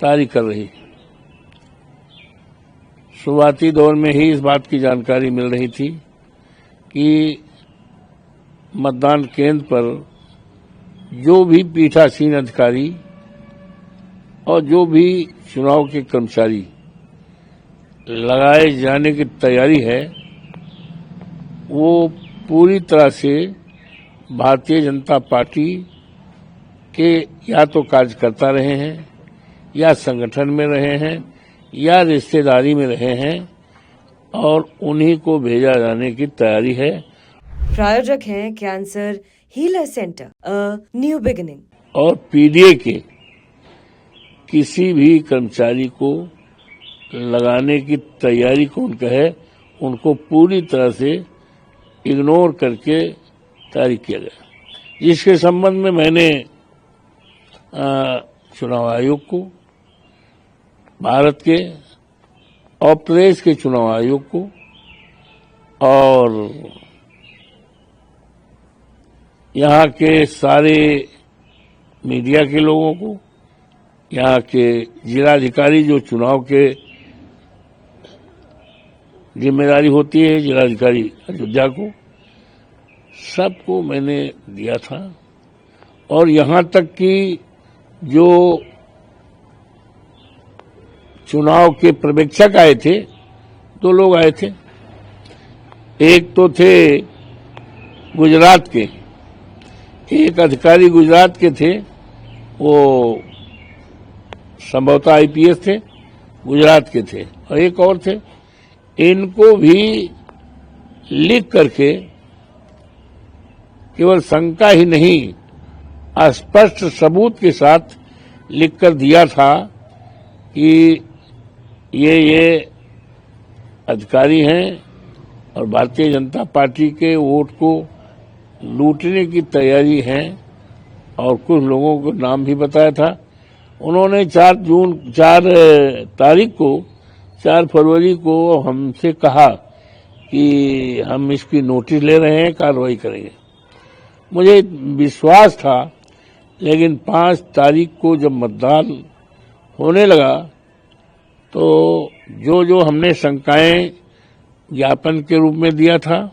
तारी कर रही। शुरुआती दौर में ही इस बात की जानकारी मिल रही थी कि मतदान केंद्र पर जो भी पीठासीन अधिकारी और जो भी चुनाव के कर्मचारी लगाए जाने की तैयारी है, वो पूरी तरह से भारतीय जनता पार्टी के या तो कार्यकर्ता रहे हैं, या संगठन में रहे हैं, या रिश्तेदारी में रहे हैं, और उन्हीं को भेजा जाने की तैयारी है। प्रायोजक हैं cancer healer centre, a new beginning. और पीडीए के किसी भी कर्मचारी को लगाने की तैयारी कौन कहे, उनको पूरी तरह से इग्नोर करके तैयारी किया गया, जिसके संबंध में मैंने चुनाव आयोग को, भारत के और प्रदेश के चुनाव आयोग को और यहाँ के सारे मीडिया के लोगों को, यहाँ के जिलाधिकारी जो चुनाव के जिम्मेदारी होती है, जिलाधिकारी अयोध्या को, सबको मैंने दिया था। और यहाँ तक कि जो चुनाव के पर्यवेक्षक आए थे, 2 लोग आए थे। एक तो थे गुजरात के, एक अधिकारी गुजरात के थे, वो संभवतः आईपीएस थे, गुजरात के थे, और एक और थे। इनको भी लिख करके केवल शंका ही नहीं, स्पष्ट सबूत के साथ लिखकर दिया था कि ये अधिकारी हैं और भारतीय जनता पार्टी के वोट को लूटने की तैयारी है, और कुछ लोगों को नाम भी बताया था। उन्होंने 4 तारीख को, 4 फरवरी को हमसे कहा कि हम इसकी नोटिस ले रहे हैं, कार्रवाई करेंगे। मुझे विश्वास था, लेकिन 5 तारीख को जब मतदान होने लगा तो जो हमने शंकाएं ज्ञापन के रूप में दिया था,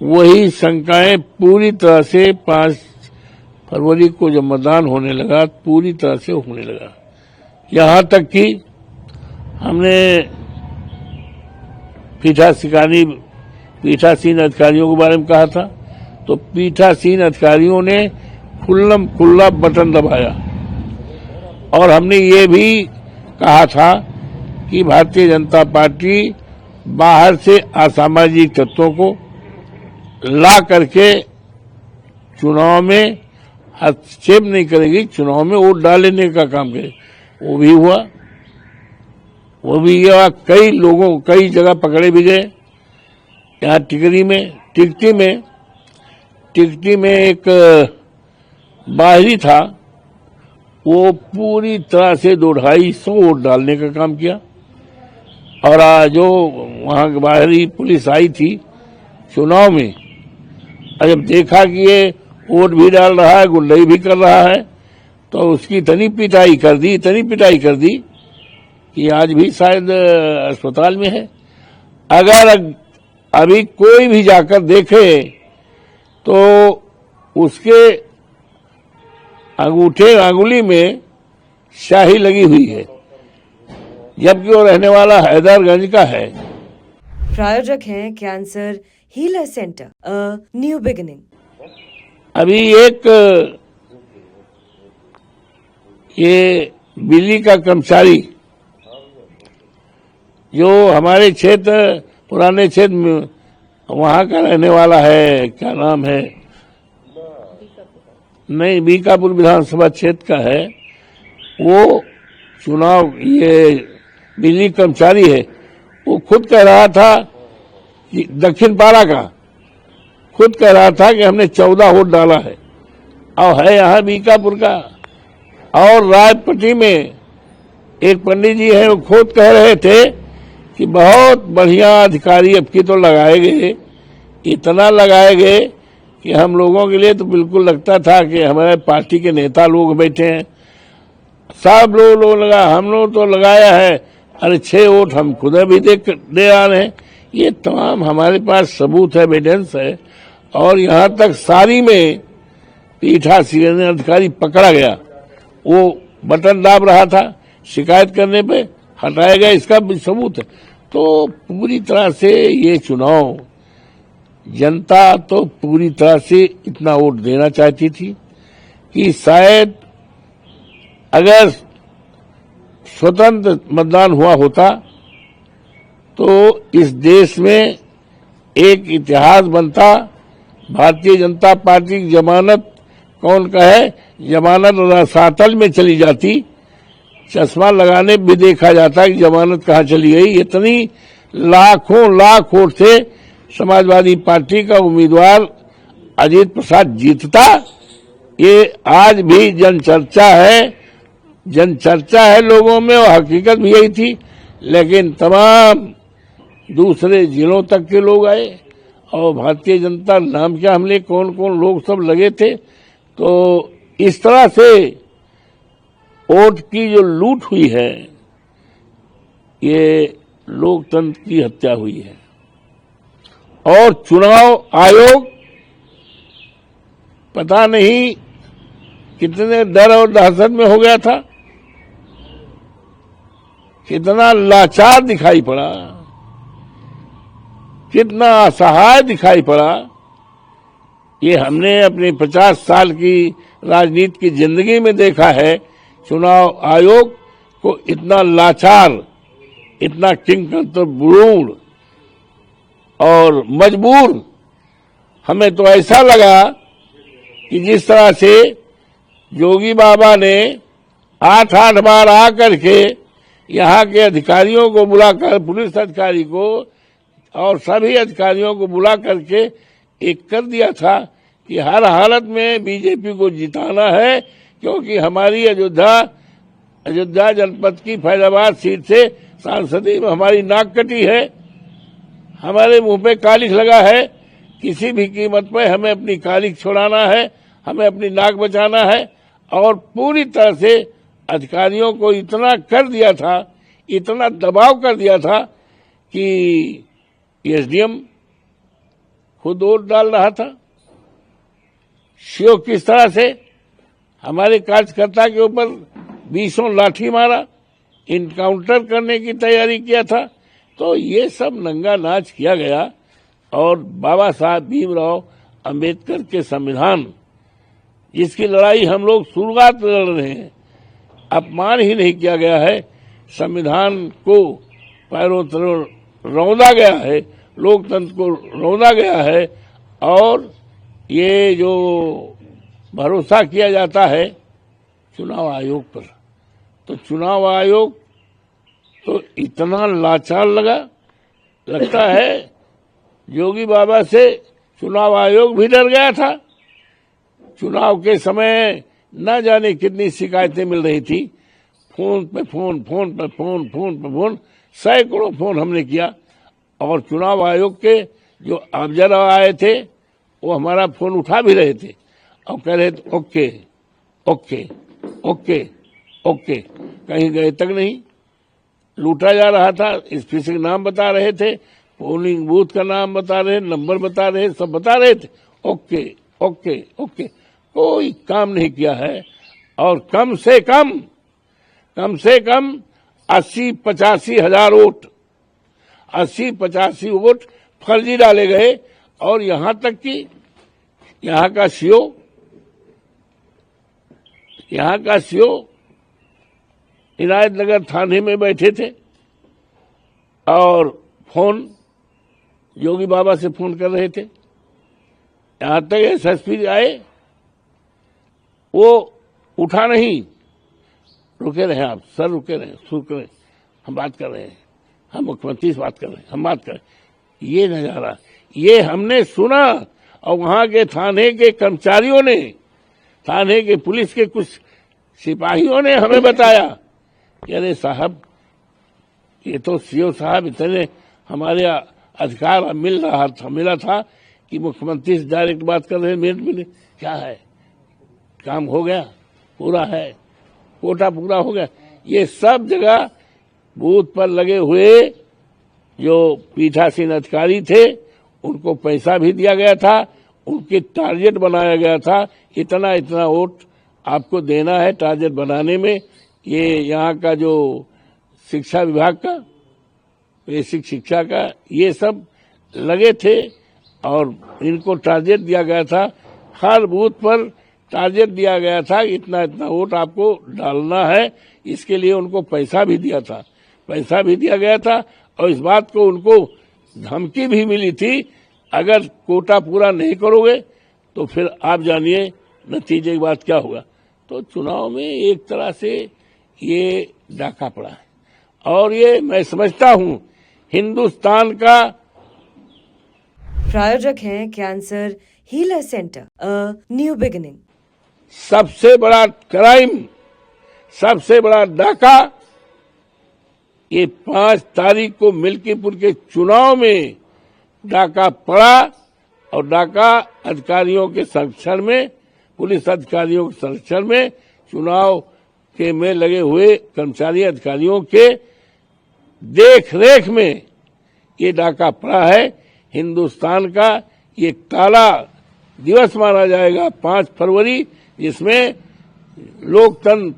वही शंकाएं पूरी तरह से 5 फरवरी को जब मतदान होने लगा, पूरी तरह से होने लगा। यहाँ तक कि हमने पीठासीन अधिकारियों के बारे में कहा था, तो पीठासीन अधिकारियों ने खुल्लम खुल्ला बटन दबाया, और हमने ये भी कहा था कि भारतीय जनता पार्टी बाहर से असामाजिक तत्वों को ला करके चुनाव में हस्तक्षेप नहीं करेगी, चुनाव में वोट डालने का काम करे। वो भी हुआ। कई जगह पकड़े भी गए। यहाँ टिकटी में एक बाहरी था, वो पूरी तरह से 250 वोट डालने का काम किया, और जो वहां बाहरी पुलिस आई थी चुनाव में, जब देखा कि ये वोट भी डाल रहा है, गुंडई भी कर रहा है, तो उसकी इतनी पिटाई कर दी कि आज भी शायद अस्पताल में है। अगर अभी कोई भी जाकर देखे तो उसके अंगुली में स्याही लगी हुई है, जबकि वो रहने वाला हैदरगंज का है। प्रायोजक हैं cancer healer centre, a new beginning. अभी एक ये बिजली का कर्मचारी जो हमारे पुराने क्षेत्र में वहां का रहने वाला है, क्या नाम है, नहीं, बीकापुर विधानसभा क्षेत्र का है, वो चुनाव ये बिजली कर्मचारी है। वो खुद कह रहा था, दक्षिण पारा का, खुद कह रहा था कि हमने 14 वोट डाला है, और है यहाँ बीकापुर का। और रायपट्टी में एक पंडित जी है, वो खुद कह रहे थे कि बहुत बढ़िया अधिकारी अब की तो लगाए गए, इतना लगाए गए कि हम लोगों के लिए तो बिल्कुल लगता था कि हमारे पार्टी के नेता लोग बैठे हैं। सब लोग लगा, हम लोग तो लगाया है, अरे 6 वोट हम खुद भी दे आ रहे हैं। ये तमाम हमारे पास सबूत है, एविडेंस है। और यहां तक सारी में पीठासीन अधिकारी पकड़ा गया, वो बटन दाब रहा था, शिकायत करने पे हटाया गया, इसका भी सबूत है। तो पूरी तरह से ये चुनाव जनता तो पूरी तरह से इतना वोट देना चाहती थी कि शायद अगर स्वतंत्र मतदान हुआ होता तो इस देश में एक इतिहास बनता। भारतीय जनता पार्टी की जमानत कौन का है, जमानत रसातल में चली जाती, चश्मा लगाने भी देखा जाता कि जमानत कहाँ चली गई। इतनी लाखों लाख वोट से समाजवादी पार्टी का उम्मीदवार अजीत प्रसाद जीतता। ये आज भी जनचर्चा है लोगों में, और हकीकत भी यही थी। लेकिन तमाम दूसरे जिलों तक के लोग आए और भारतीय जनता नाम क्या हमले कौन कौन लोग सब लगे थे। तो इस तरह से वोट की जो लूट हुई है, ये लोकतंत्र की हत्या हुई है। और चुनाव आयोग पता नहीं कितने डर और दहशत में हो गया था, कितना लाचार दिखाई पड़ा, कितना असहाय दिखाई पड़ा। ये हमने अपने 50 साल की राजनीति की जिंदगी में देखा है। चुनाव आयोग को इतना लाचार, इतना किंकरतूर और मजबूर हमें तो ऐसा लगा कि जिस तरह से योगी बाबा ने 8 बार आकर के यहाँ के अधिकारियों को बुलाकर, पुलिस अधिकारी को और सभी अधिकारियों को बुला करके एक कर दिया था कि हर हालत में बीजेपी को जिताना है, क्योंकि हमारी अयोध्या जनपद की फैजाबाद सीट से सांसदी में हमारी नाक कटी है, हमारे मुंह पे कालिख लगा है, किसी भी कीमत पर हमें अपनी कालिख छुड़ाना है, हमें अपनी नाक बचाना है। और पूरी तरह से अधिकारियों को इतना कर दिया था, इतना दबाव कर दिया था कि एसडीएम खुद वोट डाल रहा था। सीओ किस तरह से हमारे कार्यकर्ता के ऊपर 20 लाठी मारा, इनकाउंटर करने की तैयारी किया था। तो ये सब नंगा नाच किया गया। और बाबा साहब भीमराव अंबेडकर के संविधान, जिसकी लड़ाई हम लोग शुरुआत में लड़ रहे हैं, अपमान ही नहीं किया गया है। संविधान को पैरों तले रौंदा गया है, लोकतंत्र को रौंदा गया है। और ये जो भरोसा किया जाता है चुनाव आयोग पर, तो चुनाव आयोग तो इतना लाचार लगता है। योगी बाबा से चुनाव आयोग भी डर गया था। चुनाव के समय न जाने कितनी शिकायतें मिल रही थी, फोन पे फोन, सैकड़ों फोन हमने किया। और चुनाव आयोग के जो ऑब्जर्वर आए थे वो हमारा फोन उठा भी रहे थे और कह रहे थे ओके ओके ओके ओके, कहीं गए तक नहीं। लूटा जा रहा था, स्पेसिफिक नाम बता रहे थे, पोलिंग बूथ का नाम बता रहे, नंबर बता रहे, सब बता रहे थे। ओके ओके ओके, कोई काम नहीं किया है। और कम से कम 80-85 हजार वोट, 80-85 वोट फर्जी डाले गए। और यहां तक कि यहां का सीओ इनायत नगर थाने में बैठे थे और फोन योगी बाबा से फोन कर रहे थे। यहां तक एसएसपी आए, वो उठा नहीं, रुके रहे आप सर, रुके रहे, हम बात कर रहे हैं, हम मुख्यमंत्री से बात कर रहे हैं, हम बात कर रहे हैं। ये नजारा ये हमने सुना। और वहां के थाने के कर्मचारियों ने, थाने के पुलिस के कुछ सिपाहियों ने हमें बताया कि अरे साहब, ये तो सीओ साहब इतने हमारे अधिकार मिला था कि मुख्यमंत्री से डायरेक्ट बात कर रहे हैं, मिनट क्या है, काम हो गया, पूरा है। कोटा पूरा हो गया। ये सब जगह बूथ पर लगे हुए जो पीठासीन अधिकारी थे उनको पैसा भी दिया गया था, उनके टारगेट बनाया गया था, इतना इतना वोट आपको देना है टारगेट बनाने में। ये यहाँ का जो शिक्षा विभाग का, बेसिक शिक्षा का, ये सब लगे थे और इनको टारगेट दिया गया था। हर बूथ पर टारगेट दिया गया था, इतना इतना वोट आपको डालना है। इसके लिए उनको पैसा भी दिया था, पैसा भी दिया गया था और इस बात को उनको धमकी भी मिली थी, अगर कोटा पूरा नहीं करोगे तो फिर आप जानिए नतीजे की बात क्या होगा। तो चुनाव में एक तरह से ये डाका पड़ा है और ये मैं समझता हूं हिंदुस्तान का। प्रायोजक हैं cancer healer centre, a new beginning. सबसे बड़ा क्राइम, सबसे बड़ा डाका ये 5 तारीख को मिल्कीपुर के चुनाव में डाका पड़ा और डाका अधिकारियों के संरक्षण में, पुलिस अधिकारियों के संरक्षण में, चुनाव के में लगे हुए कर्मचारी अधिकारियों के देख रेख में ये डाका पड़ा है। हिंदुस्तान का ये काला दिवस माना जाएगा 5 फरवरी, जिसमें लोकतंत्र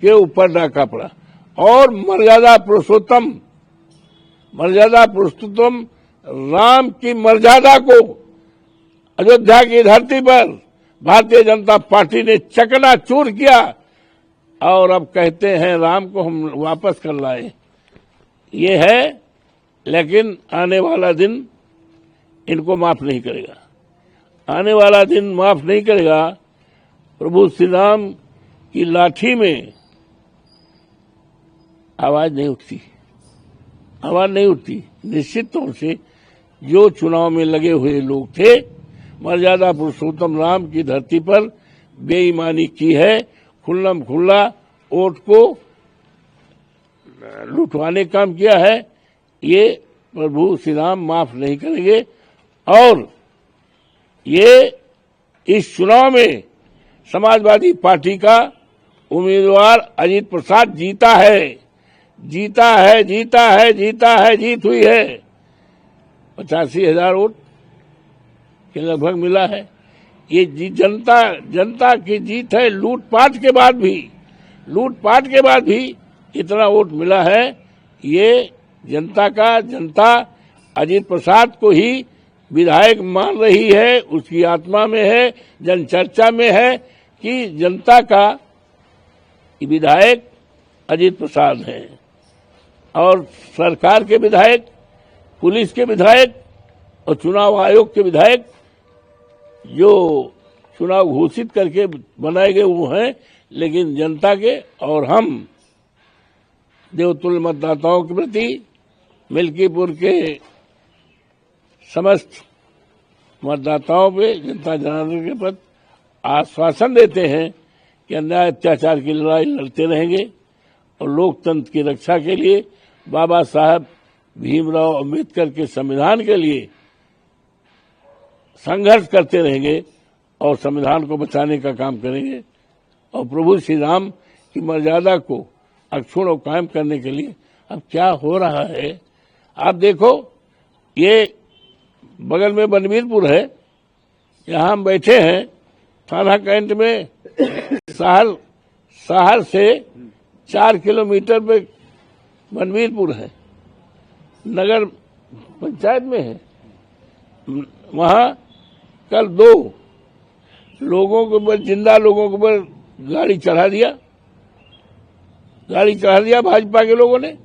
के ऊपर डाका पड़ा। और मर्यादा पुरुषोत्तम राम की मर्यादा को अयोध्या की धरती पर भारतीय जनता पार्टी ने चकनाचूर किया और अब कहते हैं राम को हम वापस कर लाए। ये है, लेकिन आने वाला दिन इनको माफ नहीं करेगा, आने वाला दिन माफ नहीं करेगा। प्रभु श्री राम की लाठी में आवाज नहीं उठती, आवाज नहीं उठती। निश्चित तौर से जो चुनाव में लगे हुए लोग थे, मर्यादा पुरुषोत्तम राम की धरती पर बेईमानी की है, खुल्लम खुल्ला वोट को लुटवाने काम किया है, ये प्रभु श्री राम माफ नहीं करेंगे। और ये इस चुनाव में समाजवादी पार्टी का उम्मीदवार अजीत प्रसाद जीता है, जीता है, जीता है, जीता है, जीत हुई है। 85,000 वोट के लगभग मिला है। ये जनता की जीत है। लूटपाट के बाद भी इतना वोट मिला है। ये जनता अजीत प्रसाद को ही विधायक मान रही है, उसकी आत्मा में है, जनचर्चा में है कि जनता का विधायक अजीत प्रसाद हैं। और सरकार के विधायक, पुलिस के विधायक और चुनाव आयोग के विधायक जो चुनाव घोषित करके बनाए गए वो हैं, लेकिन जनता के और हम देवतुल्य मतदाताओं के प्रति मिल्कीपुर के समस्त मतदाताओं पे, जनता जनार्दन के प्रति आश्वासन देते हैं कि अन्याय अत्याचार की लड़ाई लड़ते रहेंगे और लोकतंत्र की रक्षा के लिए, बाबा साहब भीमराव अम्बेडकर के संविधान के लिए संघर्ष करते रहेंगे और संविधान को बचाने का काम करेंगे और प्रभु श्री राम की मर्यादा को अक्षुण्ण और कायम करने के लिए। अब क्या हो रहा है आप देखो, ये बगल में बनवीरपुर है, यहाँ हम बैठे हैं थाना कैंट में। शहर से 4 किलोमीटर पे बनवीरपुर है, नगर पंचायत में है। वहां कल 2 लोगों के ऊपर, जिंदा लोगों के ऊपर गाड़ी चढ़ा दिया भाजपा के लोगों ने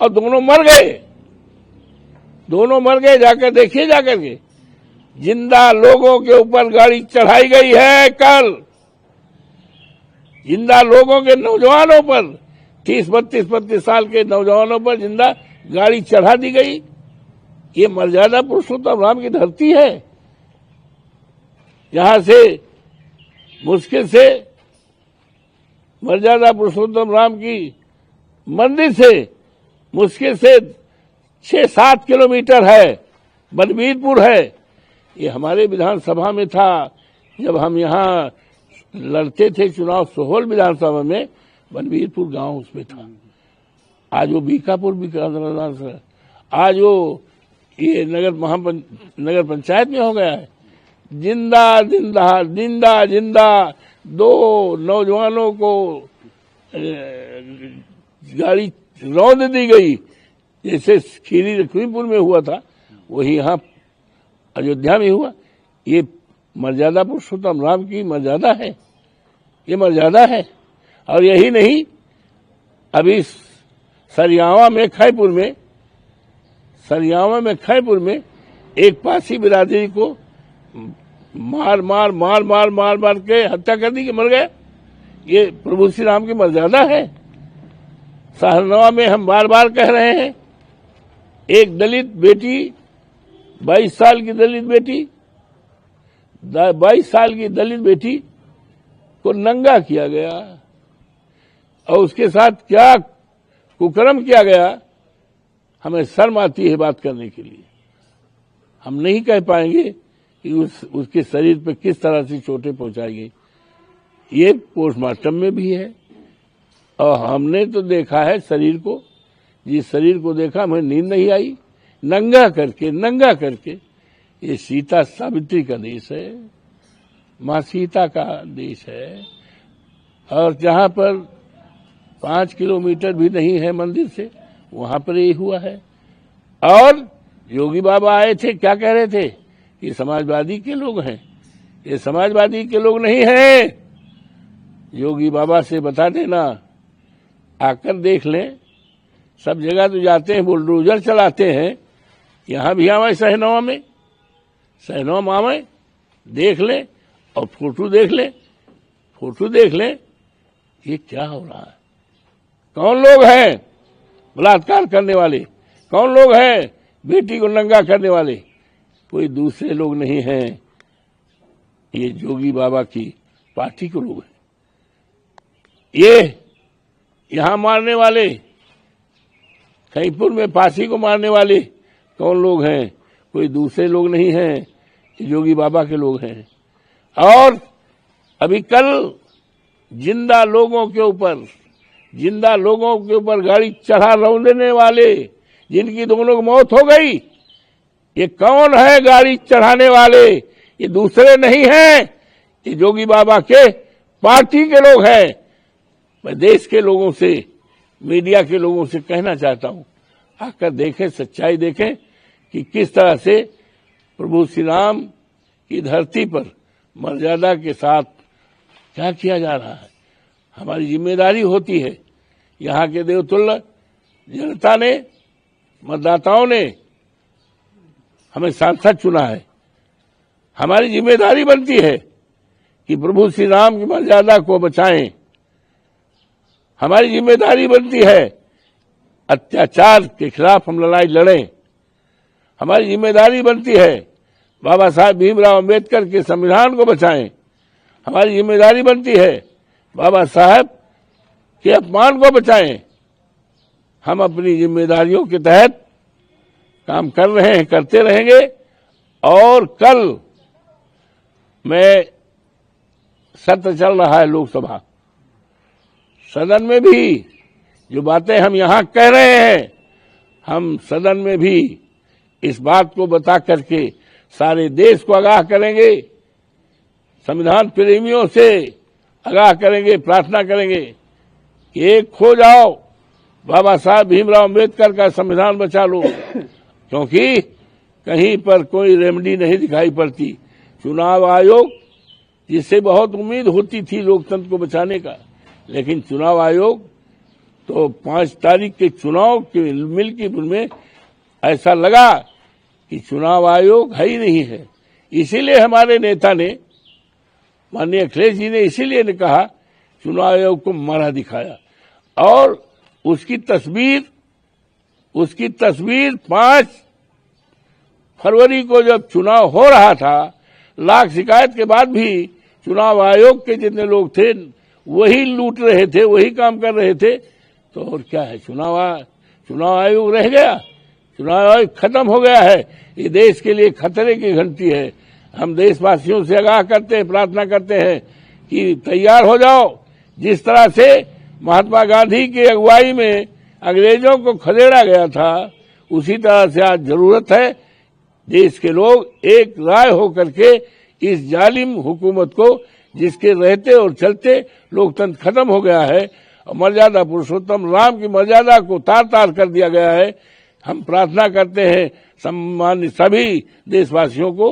और दोनों मर गए। जाकर देखिए, जाकर के जिंदा लोगों के ऊपर गाड़ी चढ़ाई गई है। कल जिंदा लोगों के, नौजवानों पर, 30-32 साल के नौजवानों पर जिंदा गाड़ी चढ़ा दी गई। ये मर्यादा पुरुषोत्तम राम की धरती है। यहां से मुश्किल से मर्यादा पुरुषोत्तम राम की मंदिर से मुश्किल से 6-7 किलोमीटर है, बनवीरपुर है। ये हमारे विधानसभा में था, जब हम यहाँ लड़ते थे चुनाव सोहल विधानसभा में, बनवीरपुर गांव उसमें था। आज वो बीकापुर आज वो ये नगर पंचायत में हो गया है। जिंदा जिंदा जिंदा जिंदा 2 नौजवानों को गाड़ी रौंद दी गई, जैसे खीरी लक्ष्मीपुर में हुआ था वही यहाँ अयोध्या में हुआ। ये मर्यादा पुरुषोत्तम राम की मर्यादा है, ये मर्यादा है। और यही नहीं, अभी सरियावा में खैपुर में एक पासी बिरादरी को मार के हत्या कर दी कि मर गए। ये प्रभु श्री राम की मर्यादा है। सहरनवा में हम बार बार कह रहे हैं, एक दलित बेटी 22 साल की दलित बेटी को नंगा किया गया और उसके साथ क्या कुकर्म किया गया, हमें शर्म आती है बात करने के लिए। हम नहीं कह पाएंगे कि उसके शरीर पर किस तरह से चोटें पहुंचाई गई। ये पोस्टमार्टम में भी है और हमने तो देखा है शरीर को, जिस शरीर को देखा हमें नींद नहीं आई। नंगा करके ये सीता सावित्री का देश है, माँ सीता का देश है। और जहां पर 5 किलोमीटर भी नहीं है मंदिर से, वहां पर ये हुआ है। और योगी बाबा आए थे, क्या कह रहे थे? ये समाजवादी के लोग हैं। ये समाजवादी के लोग नहीं हैं। योगी बाबा से बता देना, आकर देख लें। सब जगह तो जाते हैं, बुलडोजर चलाते हैं, यहां भी आवे सहनवा में आवे, देख लें और फोटो देख लें। ये क्या हो रहा है? कौन लोग हैं बलात्कार करने वाले? कौन लोग हैं बेटी को नंगा करने वाले? कोई दूसरे लोग नहीं हैं, ये जोगी बाबा की पार्टी के लोग हैं। ये यहां मारने वाले, खैपुर में पासी को मारने वाले कौन लोग हैं? कोई दूसरे लोग नहीं हैं, ये जोगी बाबा के लोग हैं। और अभी कल जिंदा लोगों के ऊपर गाड़ी चढ़ा रौंदने वाले, जिनकी दोनों की मौत हो गई, ये कौन है गाड़ी चढ़ाने वाले? ये दूसरे नहीं हैं, ये जोगी बाबा के पार्टी के लोग हैं। मैं देश के लोगों से, मीडिया के लोगों से कहना चाहता हूं, आकर देखें, सच्चाई देखें कि किस तरह से प्रभु श्री राम की धरती पर मर्यादा के साथ क्या किया जा रहा है। हमारी जिम्मेदारी होती है, यहाँ के देवतुल्य जनता ने, मतदाताओं ने हमें सांसद चुना है। हमारी जिम्मेदारी बनती है कि प्रभु श्री राम की मर्यादा को बचाएं। हमारी जिम्मेदारी बनती है अत्याचार के खिलाफ हम लड़ाई लड़ें। हमारी जिम्मेदारी बनती है बाबा साहब भीमराव अंबेडकर के संविधान को बचाएं। हमारी जिम्मेदारी बनती है बाबा साहब के अपमान को बचाएं। हम अपनी जिम्मेदारियों के तहत काम कर रहे हैं, करते रहेंगे। और कल में सत्र चल रहा है लोकसभा, सदन में भी जो बातें हम यहां कह रहे हैं, हम सदन में भी इस बात को बता करके सारे देश को आगाह करेंगे, संविधान प्रेमियों से आगाह करेंगे, प्रार्थना करेंगे कि एक खो जाओ, बाबा साहब भीमराव अंबेडकर का संविधान बचा लो, क्योंकि कहीं पर कोई रेमेडी नहीं दिखाई पड़ती। चुनाव आयोग, जिससे बहुत उम्मीद होती थी लोकतंत्र को बचाने का, लेकिन चुनाव आयोग तो 5 तारीख के चुनाव के मिल्कीपुर में ऐसा लगा कि चुनाव आयोग है ही नहीं है। इसीलिए हमारे नेता ने, माननीय अखिलेश जी ने इसीलिए ने कहा चुनाव आयोग को मारा दिखाया। और उसकी तस्वीर 5 फरवरी को जब चुनाव हो रहा था, लाख शिकायत के बाद भी चुनाव आयोग के जितने लोग थे वही लूट रहे थे, वही काम कर रहे थे। तो और क्या है, चुनाव आयोग रह गया, चुनाव आयोग खत्म हो गया है। ये देश के लिए खतरे की घंटी है। हम देशवासियों से आगाह करते हैं, प्रार्थना करते हैं कि तैयार हो जाओ। जिस तरह से महात्मा गांधी की अगुवाई में अंग्रेजों को खदेड़ा गया था, उसी तरह से आज जरूरत है देश के लोग एक राय होकर के इस जालिम हुकूमत को, जिसके रहते और चलते लोकतंत्र खत्म हो गया है और मर्यादा पुरुषोत्तम राम की मर्यादा को तार तार कर दिया गया है, हम प्रार्थना करते हैं सम्मान्य सभी देशवासियों को,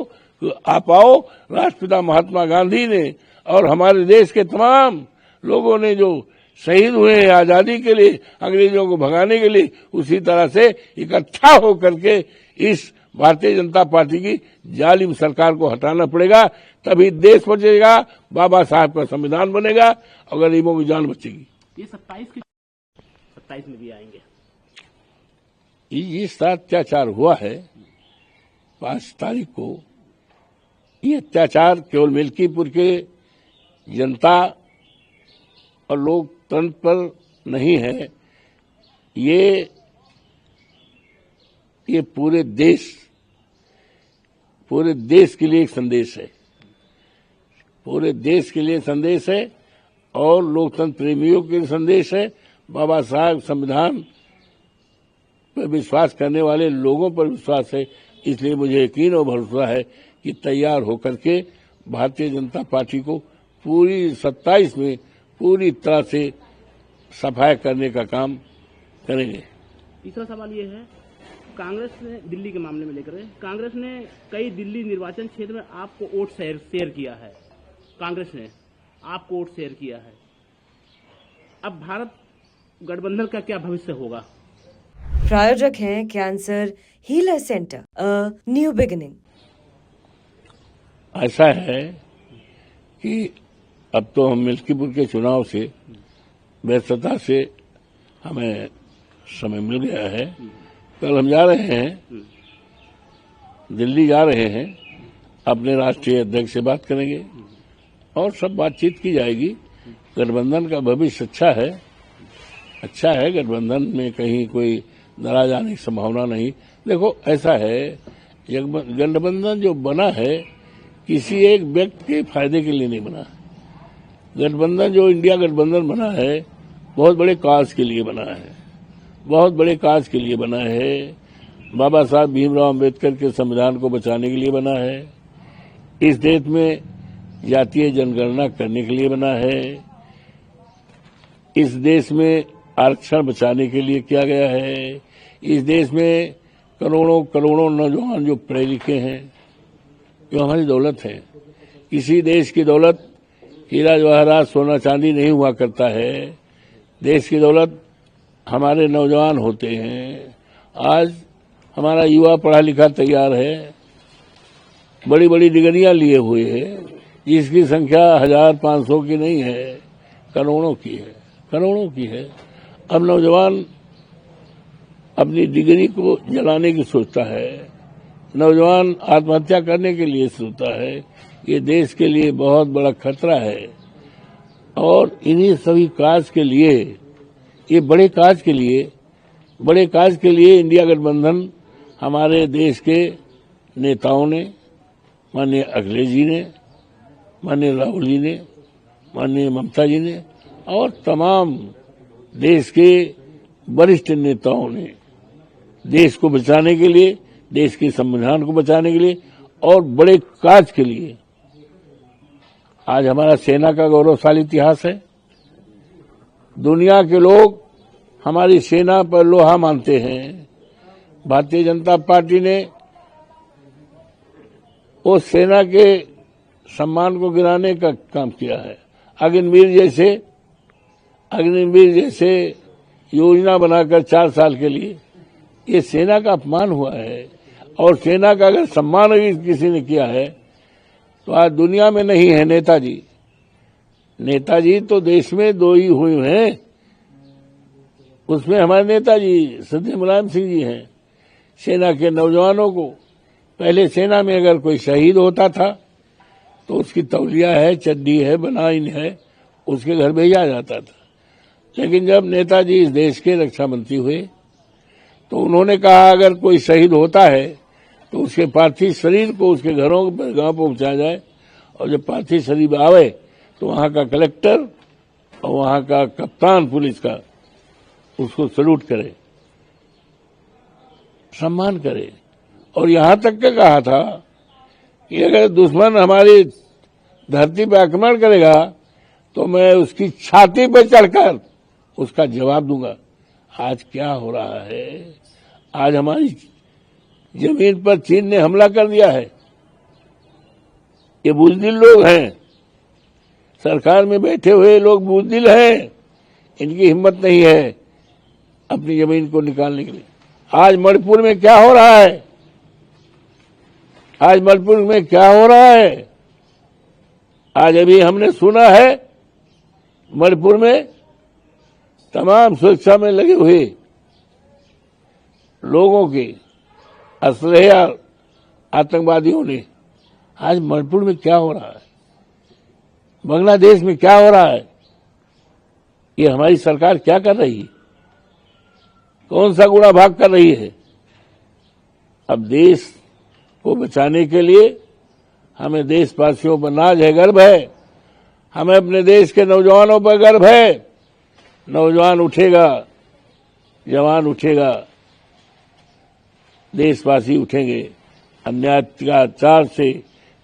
आप आओ, राष्ट्रपिता महात्मा गांधी ने और हमारे देश के तमाम लोगों ने जो शहीद हुए हैं आजादी के लिए, अंग्रेजों को भगाने के लिए, उसी तरह से इकट्ठा होकर के इस भारतीय जनता पार्टी की जालिम सरकार को हटाना पड़ेगा, तभी देश बचेगा, बाबा साहब का संविधान बनेगा और गरीबों की जान बचेगी। ये 27 में भी आएंगे। इस तरह अत्याचार हुआ है 5 तारीख को, ये अत्याचार केवल मिल्कीपुर के जनता और लोकतंत्र पर नहीं है, ये पूरे देश के लिए एक संदेश है, पूरे देश के लिए संदेश है और लोकतंत्र प्रेमियों के लिए संदेश है, बाबा साहब संविधान पर विश्वास करने वाले लोगों पर विश्वास है। इसलिए मुझे यकीन और भरोसा है कि तैयार होकर के भारतीय जनता पार्टी को पूरी 27 में पूरी तरह से सफाई करने का काम करेंगे। तीसरा सवाल ये है, कांग्रेस ने दिल्ली के मामले में लेकर कांग्रेस ने कई दिल्ली निर्वाचन क्षेत्र में आपको वोट शेयर किया है, कांग्रेस ने आपको वोट शेयर किया है। अब भारत गठबंधन का क्या भविष्य होगा? प्रायोजक हैं cancer healer centre, a new beginning. ऐसा है कि अब तो हम मिल्कीपुर के चुनाव से व्यस्तता से हमें समय मिल गया है। कल हम जा रहे हैं, दिल्ली जा रहे हैं, अपने राष्ट्रीय अध्यक्ष से बात करेंगे और सब बातचीत की जाएगी। गठबंधन का भविष्य अच्छा है, गठबंधन में कहीं कोई नाराज आने की संभावना नहीं। देखो ऐसा है, गठबंधन जो बना है किसी एक व्यक्ति के फायदे के लिए नहीं बना। गठबंधन जो इंडिया गठबंधन बना है बहुत बड़े काज के लिए बना है, बहुत बड़े काज के लिए बना है। बाबा साहब भीमराव अंबेडकर के संविधान को बचाने के लिए बना है, इस देश में जातीय जनगणना करने के लिए बना है, इस देश में आरक्षण बचाने के लिए किया गया है, इस देश में करोड़ों नौजवान जो पढ़े लिखे हैं, जो हमारी दौलत है। किसी देश की दौलत हीरा जवाहरात सोना चांदी नहीं हुआ करता है, देश की दौलत हमारे नौजवान होते हैं। आज हमारा युवा पढ़ा लिखा तैयार है, बड़ी बड़ी डिग्रियां लिए हुए है, जिसकी संख्या 1500 की नहीं है, करोड़ों की है। अब नौजवान अपनी डिग्री को जलाने की सोचता है, नौजवान आत्महत्या करने के लिए सोचता है। ये देश के लिए बहुत बड़ा खतरा है और इन्हीं सभी काज के लिए, ये बड़े काज के लिए इंडिया गठबंधन हमारे देश के नेताओं ने, माननीय अखिलेश जी ने, माननीय राहुल जी ने, माननीय ममता जी ने और तमाम देश के वरिष्ठ नेताओं ने देश को बचाने के लिए, देश के संविधान को बचाने के लिए और बड़े काज के लिए। आज हमारा सेना का गौरवशाली इतिहास है, दुनिया के लोग हमारी सेना पर लोहा मानते हैं। भारतीय जनता पार्टी ने उस सेना के सम्मान को गिराने का काम किया है। अग्निवीर जैसे योजना बनाकर 4 साल के लिए ये सेना का अपमान हुआ है और सेना का अगर सम्मान किसी ने किया है तो आज दुनिया में नहीं है। नेताजी तो देश में 2 ही हुए हैं, उसमें हमारे नेताजी श्रद्धेय मुलायम सिंह जी हैं। सेना के नौजवानों को पहले सेना में अगर कोई शहीद होता था तो उसकी तौलिया है, चड्डी है, बनाइन है, उसके घर भेजा जाता था। लेकिन जब नेताजी इस देश के रक्षा मंत्री हुए तो उन्होंने कहा अगर कोई शहीद होता है तो उसके पार्थिव शरीर को उसके घरों पर गांव पहुंचाया जाए और जब पार्थिव शरीर आवे तो वहां का कलेक्टर और वहां का कप्तान पुलिस का उसको सल्यूट करे, सम्मान करे। और यहां तक के कहा था कि अगर दुश्मन हमारी धरती पर आक्रमण करेगा तो मैं उसकी छाती पर चढ़कर उसका जवाब दूंगा। आज क्या हो रहा है? आज हमारी जमीन पर चीन ने हमला कर दिया है। ये बुजदिल लोग हैं, सरकार में बैठे हुए लोग बुजदिल हैं, इनकी हिम्मत नहीं है अपनी जमीन को निकालने के लिए। आज मणिपुर में क्या हो रहा है? आज मणिपुर में क्या हो रहा है? आज अभी हमने सुना है मणिपुर में तमाम सुरक्षा में लगे हुए लोगों के असलहे आतंकवादियों ने, आज मणिपुर में क्या हो रहा है, बांग्लादेश में क्या हो रहा है, ये हमारी सरकार क्या कर रही है? कौन सा गुणा भाग कर रही है? अब देश को बचाने के लिए हमें देशवासियों पर नाज है, गर्व है। हमें अपने देश के नौजवानों पर गर्व है। नौजवान उठेगा, जवान उठेगा, देशवासी उठेंगे, अन्याय अत्याचार से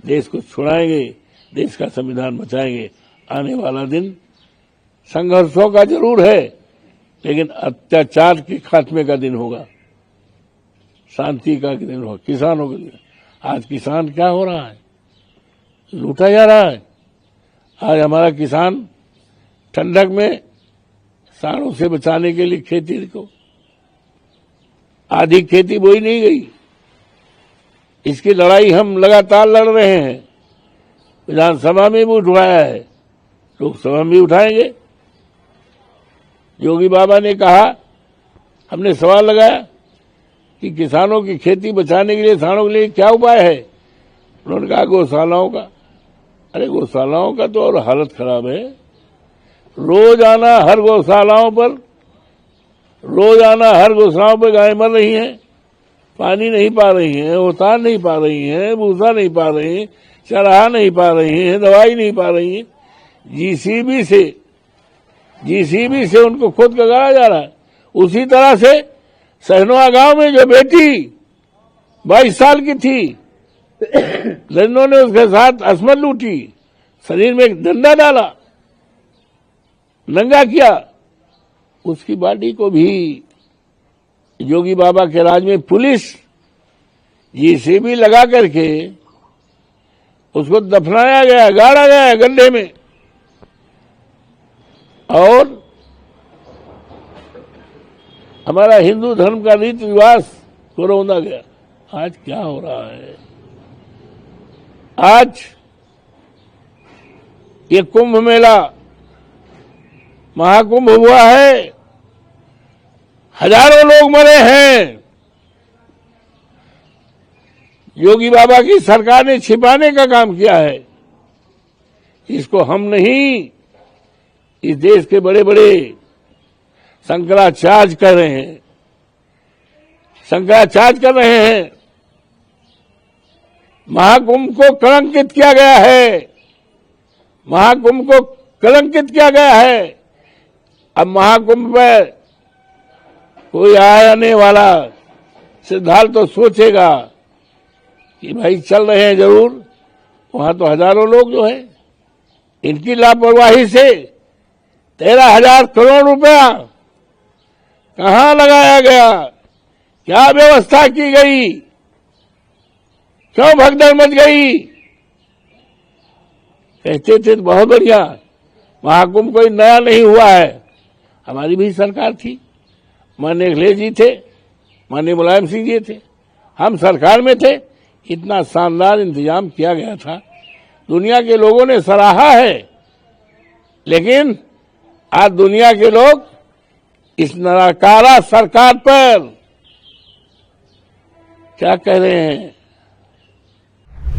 देश को छुड़ाएंगे, देश का संविधान बचाएंगे। आने वाला दिन संघर्षों का जरूर है, लेकिन अत्याचार के खात्मे का दिन होगा, शांति का दिन होगा, किसानों के लिए। आज किसान क्या हो रहा है? लूटा जा रहा है। आज हमारा किसान ठंडक में साड़ों से बचाने के लिए खेती को आधी खेती बोई नहीं गई। इसकी लड़ाई हम लगातार लड़ रहे हैं। विधानसभा में भी उठवाया है, लोकसभा में भी उठाएंगे। योगी बाबा ने कहा, हमने सवाल लगाया कि किसानों की खेती बचाने के लिए, किसानों के लिए क्या उपाय है? उन्होंने कहा गौशालाओं का। अरे गौशालाओं का तो और हालत खराब है। रोजाना हर गौशालाओं पर गायें मर रही हैं, पानी नहीं पा रही हैं, उतार नहीं पा रही हैं, भूसा नहीं पा रही हैं, चराहा नहीं पा रही हैं, दवाई नहीं पा रही हैं। जीसीबी से उनको खुद का गाड़ा जा रहा है। उसी तरह से सहनोआ गांव में जो बेटी 22 साल की थी, लड़नों ने उसके साथ असमत लूटी, शरीर में एक डंडा डाला, नंगा किया। उसकी बॉडी को भी योगी बाबा के राज में पुलिस जीसीबी लगा करके उसको दफनाया गया, गाड़ा गया गड्ढे में, और हमारा हिंदू धर्म का रीति रिवाज को रौंदा गया। आज क्या हो रहा है? आज ये कुंभ मेला, महाकुंभ हुआ है, हजारों लोग मरे हैं। योगी बाबा की सरकार ने छिपाने का काम किया है। इसको हम नहीं, इस देश के बड़े बड़े शंकराचार्य कर रहे हैं, शंकराचार्य कर रहे हैं। महाकुंभ को कलंकित किया गया है, महाकुंभ को कलंकित किया गया है। अब महाकुंभ में कोई आने वाला श्रद्धालु तो सोचेगा कि भाई चल रहे हैं जरूर, वहां तो हजारों लोग जो है, इनकी लापरवाही से 13,000 करोड़ रुपया कहां लगाया गया, क्या व्यवस्था की गई, क्यों भगदड़ मच गई? कहते थे बहुत बढ़िया, महाकुंभ कोई नया नहीं हुआ है। हमारी भी सरकार थी, माननीय अखिलेश जी थे, माननीय मुलायम सिंह जी थे, हम सरकार में थे। इतना शानदार इंतजाम किया गया था, दुनिया के लोगों ने सराहा है। लेकिन आज दुनिया के लोग इस नराकारा सरकार पर क्या कह रहे हैं?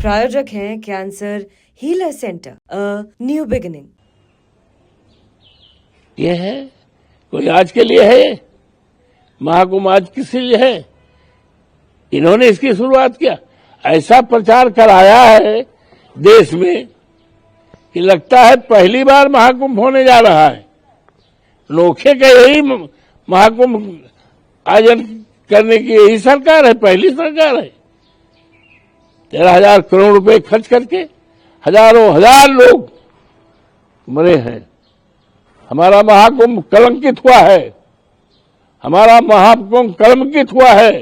प्रायोजक हैं cancer healer centre, a new beginning. ये है कोई आज के लिए है? महाकुंभ आज किसी लिए है? इन्होंने इसकी शुरुआत किया। ऐसा प्रचार कराया है देश में कि लगता है पहली बार महाकुंभ होने जा रहा है। अनोखे का यही महाकुंभ आयोजन करने की यही सरकार है, पहली सरकार है। 13,000 करोड़ रुपए खर्च करके हजारों हजार लोग मरे हैं। हमारा महाकुंभ कलंकित हुआ है, हमारा महाकुंभ कलंकित हुआ है।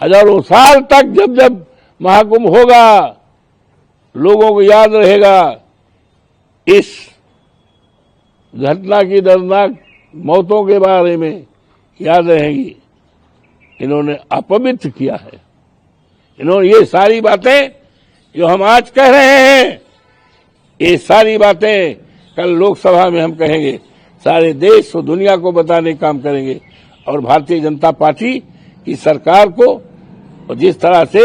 हजारों साल तक जब जब महाकुंभ होगा, लोगों को याद रहेगा इस घटना की दर्दनाक मौतों के बारे में, याद रहेगी इन्होंने अपवित्र किया है। इन्होंने ये सारी बातें जो हम आज कह रहे हैं, ये सारी बातें कल लोकसभा में हम कहेंगे, सारे देश और दुनिया को बताने का काम करेंगे। और भारतीय जनता पार्टी की सरकार को और जिस तरह से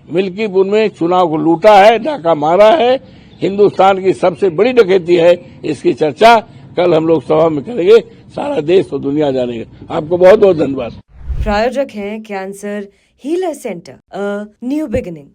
मिल्कीपुर में चुनाव को लूटा है, डाका मारा है, हिंदुस्तान की सबसे बड़ी डकैती है, इसकी चर्चा कल हम लोकसभा में करेंगे, सारा देश और दुनिया जानेगा। आपको बहुत बहुत धन्यवाद। प्रायोजक हैं cancer healer centre, a new beginning.